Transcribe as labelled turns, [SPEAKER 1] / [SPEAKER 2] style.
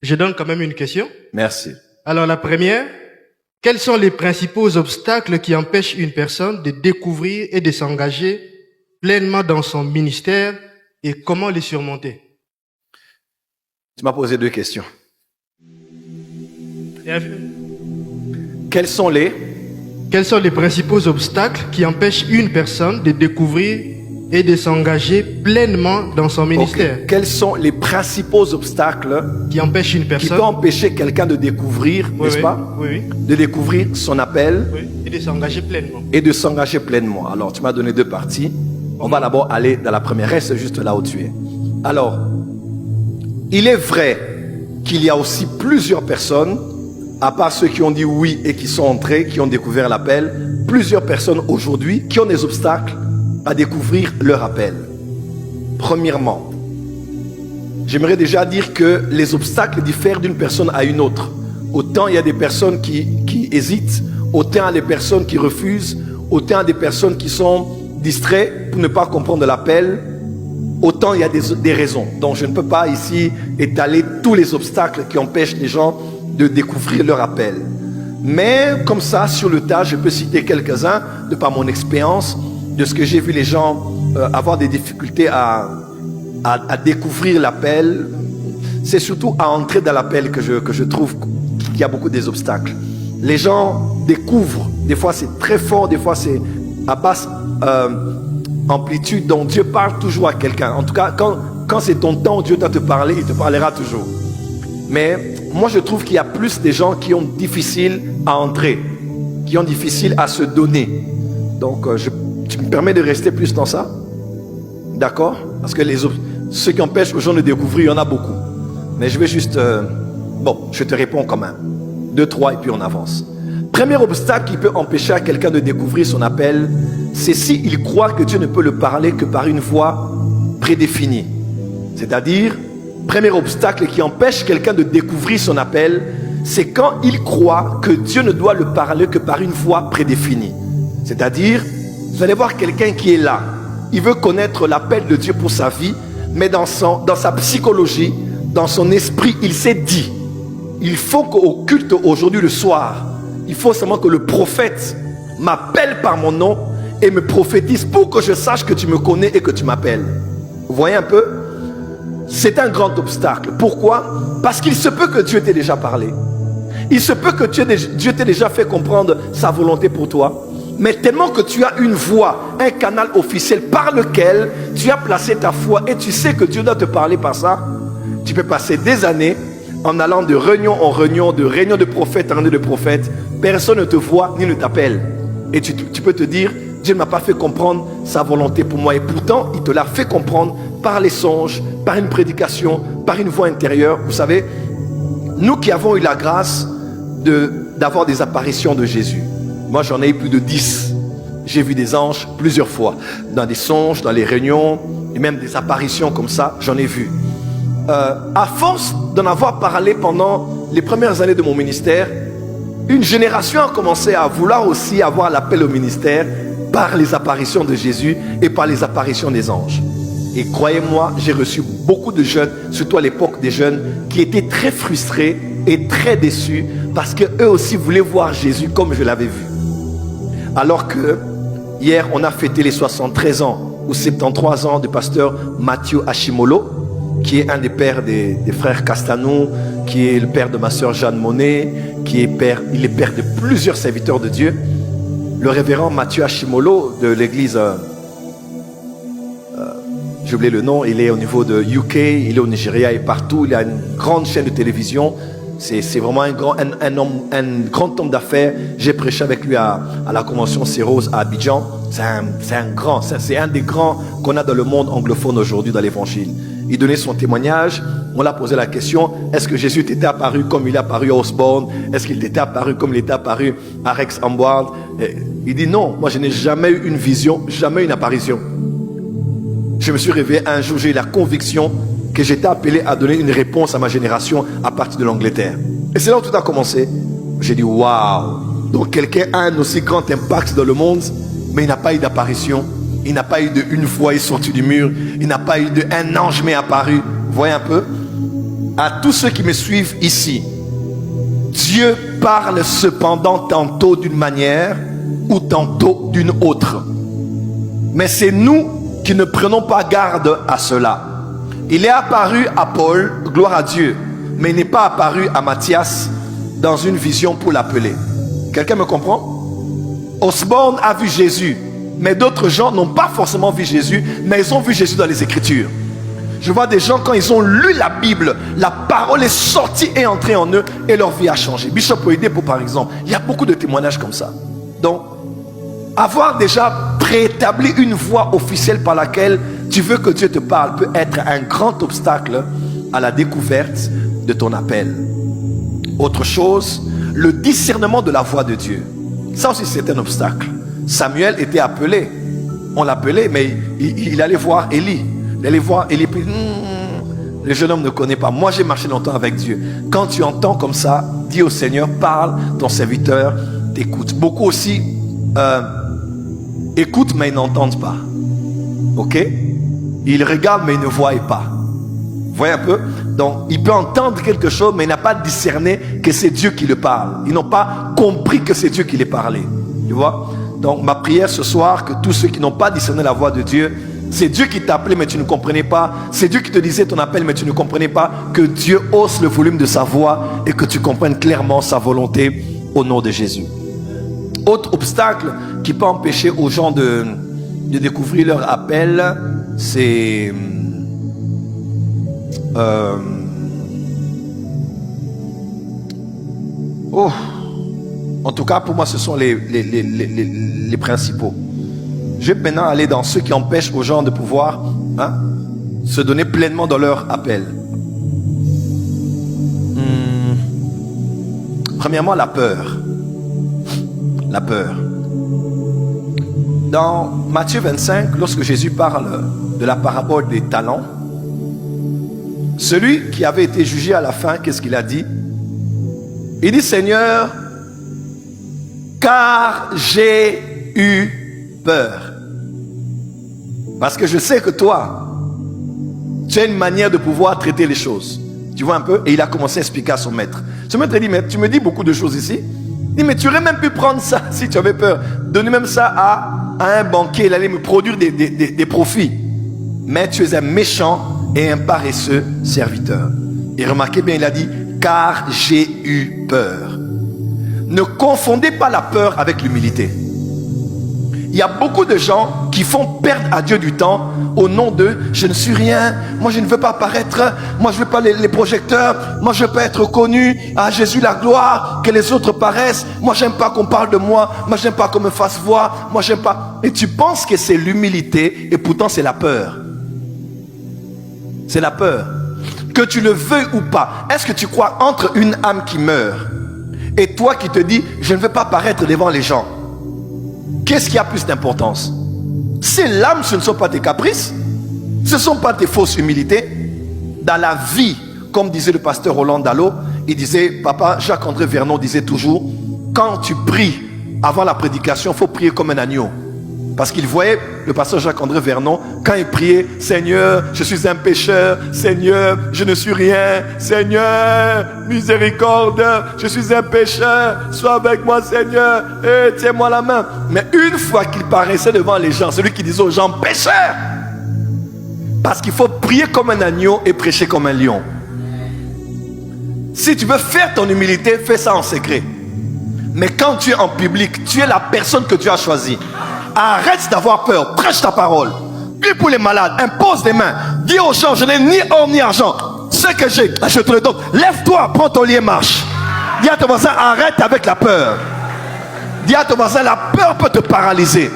[SPEAKER 1] Je donne quand même une question.
[SPEAKER 2] Merci.
[SPEAKER 1] Alors la première, quels sont les principaux obstacles qui empêchent une personne de découvrir et de s'engager pleinement dans son ministère et comment les surmonter?
[SPEAKER 2] Tu m'as posé deux questions.
[SPEAKER 1] Et
[SPEAKER 2] Quels sont les...
[SPEAKER 1] Quels sont les principaux obstacles qui empêchent une personne de découvrir et de s'engager pleinement dans son ministère?
[SPEAKER 2] Quels sont les principaux obstacles
[SPEAKER 1] Qui empêchent une
[SPEAKER 2] qui
[SPEAKER 1] personne
[SPEAKER 2] peuvent empêcher quelqu'un de découvrir,
[SPEAKER 1] Oui,
[SPEAKER 2] n'est-ce
[SPEAKER 1] oui,
[SPEAKER 2] pas?
[SPEAKER 1] oui,
[SPEAKER 2] De découvrir son appel
[SPEAKER 1] oui, et de s'engager pleinement.
[SPEAKER 2] et de s'engager pleinement. Alors, tu m'as donné deux parties. On va d'abord aller dans la première. Reste juste là où tu es. Alors, il est vrai qu'il y a aussi plusieurs personnes, à part ceux qui ont dit oui et qui sont entrés, qui ont découvert l'appel, plusieurs personnes aujourd'hui qui ont des obstacles à découvrir leur appel. Premièrement, j'aimerais déjà dire que les obstacles diffèrent d'une personne à une autre. Autant il y a des personnes qui hésitent, autant il y a des personnes qui refusent, autant il y a des personnes qui sont distraites pour ne pas comprendre l'appel, autant il y a des raisons. Donc je ne peux pas ici étaler tous les obstacles qui empêchent les gens de découvrir leur appel. Mais comme ça, sur le tas, je peux citer quelques-uns de par mon expérience, de ce que j'ai vu les gens avoir des difficultés à découvrir l'appel. C'est surtout à entrer dans l'appel que je trouve qu'il y a beaucoup des obstacles. Les gens découvrent, des fois c'est très fort, des fois c'est à basse amplitude, donc Dieu parle toujours à quelqu'un. En tout cas, quand c'est ton temps, Dieu doit te parler, il te parlera toujours. Mais moi je trouve qu'il y a plus des gens qui ont difficile à entrer, qui ont difficile à se donner. Donc tu me permets de rester plus dans ça? D'accord? Parce que ceux qui empêchent aux gens de découvrir, il y en a beaucoup. Mais je vais juste... bon, je te réponds quand même. 2, 3 et puis on avance. Premier obstacle qui peut empêcher à quelqu'un de découvrir son appel, c'est s'il croit que Dieu ne peut le parler que par une voie prédéfinie. C'est-à-dire, premier obstacle qui empêche quelqu'un de découvrir son appel, c'est quand il croit que Dieu ne doit le parler que par une voie prédéfinie. C'est-à-dire, vous allez voir quelqu'un qui est là. Il veut connaître l'appel de Dieu pour sa vie, mais dans sa psychologie, dans son esprit, il s'est dit, il faut qu'au culte aujourd'hui le soir, il faut seulement que le prophète m'appelle par mon nom et me prophétise pour que je sache que tu me connais et que tu m'appelles. Vous voyez un peu? C'est un grand obstacle. Pourquoi? Parce qu'il se peut que Dieu t'ait déjà parlé. Il se peut que Dieu t'ait déjà fait comprendre sa volonté pour toi. Mais tellement que tu as une voie, un canal officiel par lequel tu as placé ta foi et tu sais que Dieu doit te parler par ça, tu peux passer des années en allant de réunion en réunion, de réunion de prophète en réunion de prophète. Personne ne te voit ni ne t'appelle. Et tu peux te dire, Dieu ne m'a pas fait comprendre sa volonté pour moi. Et pourtant, il te l'a fait comprendre par les songes, par une prédication, par une voix intérieure. Vous savez, nous qui avons eu la grâce d'avoir des apparitions de Jésus. Moi, j'en ai eu plus de 10. J'ai vu des anges plusieurs fois. Dans des songes, dans les réunions, et même des apparitions comme ça, j'en ai vu. À force d'en avoir parlé pendant les premières années de mon ministère, une génération a commencé à vouloir aussi avoir l'appel au ministère par les apparitions de Jésus et par les apparitions des anges. Et croyez-moi, j'ai reçu beaucoup de jeunes, surtout à l'époque des jeunes, qui étaient très frustrés et très déçus parce qu'eux aussi voulaient voir Jésus comme je l'avais vu. Alors que hier, on a fêté les 73 ans ou 73 ans du pasteur Mathieu Hashimolo, qui est un des pères des frères Castanou, qui est le père de ma sœur Jeanne Monnet, il est père de plusieurs serviteurs de Dieu. Le révérend Mathieu Hashimolo de l'église, j'ai oublié le nom, il est au niveau de UK, il est au Nigeria et partout, il a une grande chaîne de télévision. C'est vraiment un grand homme d'affaires. J'ai prêché avec lui à la convention Cérose à Abidjan. C'est un des grands qu'on a dans le monde anglophone aujourd'hui dans l'évangile. Il donnait son témoignage. On l'a posé la question, est-ce que Jésus t'était apparu comme il est apparu à Osborne? Est-ce qu'il t'était apparu comme il était apparu à Rex Amboard? Il dit non, moi je n'ai jamais eu une vision, jamais une apparition. Je me suis réveillé un jour, j'ai eu la conviction que j'étais appelé à donner une réponse à ma génération à partir de l'Angleterre. Et c'est là où tout a commencé. J'ai dit waouh, donc quelqu'un a un aussi grand impact dans le monde, mais il n'a pas eu d'apparition. Il n'a pas eu une voix est sortie du mur. Il n'a pas eu un ange m'est apparu. Vous voyez un peu? à tous ceux qui me suivent ici, Dieu parle cependant tantôt d'une manière ou tantôt d'une autre. Mais c'est nous qui ne prenons pas garde à cela. Il est apparu à Paul, gloire à Dieu, mais il n'est pas apparu à Matthias dans une vision pour l'appeler. Quelqu'un me comprend? Osborne a vu Jésus, mais d'autres gens n'ont pas forcément vu Jésus, mais ils ont vu Jésus dans les Écritures. Je vois des gens, quand ils ont lu la Bible, la parole est sortie et entrée en eux et leur vie a changé. Bishop Oyedepo, par exemple, il y a beaucoup de témoignages comme ça. Donc, avoir déjà préétabli une voie officielle par laquelle tu veux que Dieu te parle peut être un grand obstacle à la découverte de ton appel. Autre chose, le discernement de la voix de Dieu. Ça aussi, c'est un obstacle. Samuel était appelé. On l'appelait, mais il allait voir Élie. Il allait voir Élie. Le jeune homme ne connaît pas. Moi, j'ai marché longtemps avec Dieu. Quand tu entends comme ça, dis au Seigneur, parle, ton serviteur t'écoute. Beaucoup aussi écoutent, mais ils n'entendent pas. Ok? Ils regardent, mais ils ne voient pas. Vous voyez un peu? Donc, il peut entendre quelque chose, mais il n'a pas discerné que c'est Dieu qui le parle. Ils n'ont pas compris que c'est Dieu qui les parlait. Tu vois? Donc, ma prière ce soir, que tous ceux qui n'ont pas discerné la voix de Dieu, c'est Dieu qui t'appelait, mais tu ne comprenais pas. C'est Dieu qui te disait ton appel, mais tu ne comprenais pas. Que Dieu hausse le volume de sa voix et que tu comprennes clairement sa volonté au nom de Jésus. Autre obstacle qui peut empêcher aux gens de découvrir leur appel, c'est en tout cas pour moi ce sont les principaux. Je vais maintenant aller dans ceux qui empêchent aux gens de pouvoir se donner pleinement dans leur appel. Premièrement, la peur. La peur. Dans Matthieu 25, lorsque Jésus parle de la parabole des talents, celui qui avait été jugé à la fin, qu'est-ce qu'il a dit? Il dit, Seigneur, car j'ai eu peur. Parce que je sais que toi, tu as une manière de pouvoir traiter les choses. Tu vois un peu? Et il a commencé à expliquer à son maître. Son maître dit, mais tu me dis beaucoup de choses ici. Il dit, mais tu aurais même pu prendre ça si tu avais peur. Donner même ça à un banquier, il allait me produire des profits. Mais tu es un méchant et un paresseux serviteur. Et remarquez bien, il a dit, car j'ai eu peur. Ne confondez pas la peur avec l'humilité. Il y a beaucoup de gens qui font perdre à Dieu du temps au nom de « je ne suis rien, moi je ne veux pas apparaître, moi je ne veux pas les projecteurs, moi je ne veux pas être connu, à Jésus la gloire, que les autres paraissent, moi j'aime pas qu'on parle de moi j'aime pas qu'on me fasse voir, moi j'aime pas... » Et tu penses que c'est l'humilité et pourtant c'est la peur. C'est la peur. Que tu le veuilles ou pas, est-ce que tu crois entre une âme qui meurt et toi qui te dis « je ne veux pas paraître devant les gens », qu'est-ce qui a plus d'importance? C'est l'âme, ce ne sont pas tes caprices, ce ne sont pas tes fausses humilités. Dans la vie, comme disait le pasteur Roland Dallot, il disait, papa Jacques-André Vernon disait toujours, quand tu pries avant la prédication, il faut prier comme un agneau. Parce qu'il voyait le pasteur Jacques-André Vernon, quand il priait, Seigneur, je suis un pécheur, Seigneur, je ne suis rien, Seigneur, miséricorde, je suis un pécheur, sois avec moi, Seigneur, et tiens-moi la main. Mais une fois qu'il paraissait devant les gens, celui qui disait aux gens, pécheur, parce qu'il faut prier comme un agneau et prêcher comme un lion. Si tu veux faire ton humilité, fais ça en secret. Mais quand tu es en public, tu es la personne que tu as choisie. Arrête d'avoir peur, prêche ta parole. Prie pour les malades, impose des mains. Dis aux gens, je n'ai ni or ni argent. Ce que j'ai, je te le donne. Lève-toi, prends ton lit et marche. Dis à ton voisin, arrête avec la peur. Dis à ton voisin, la peur peut te paralyser.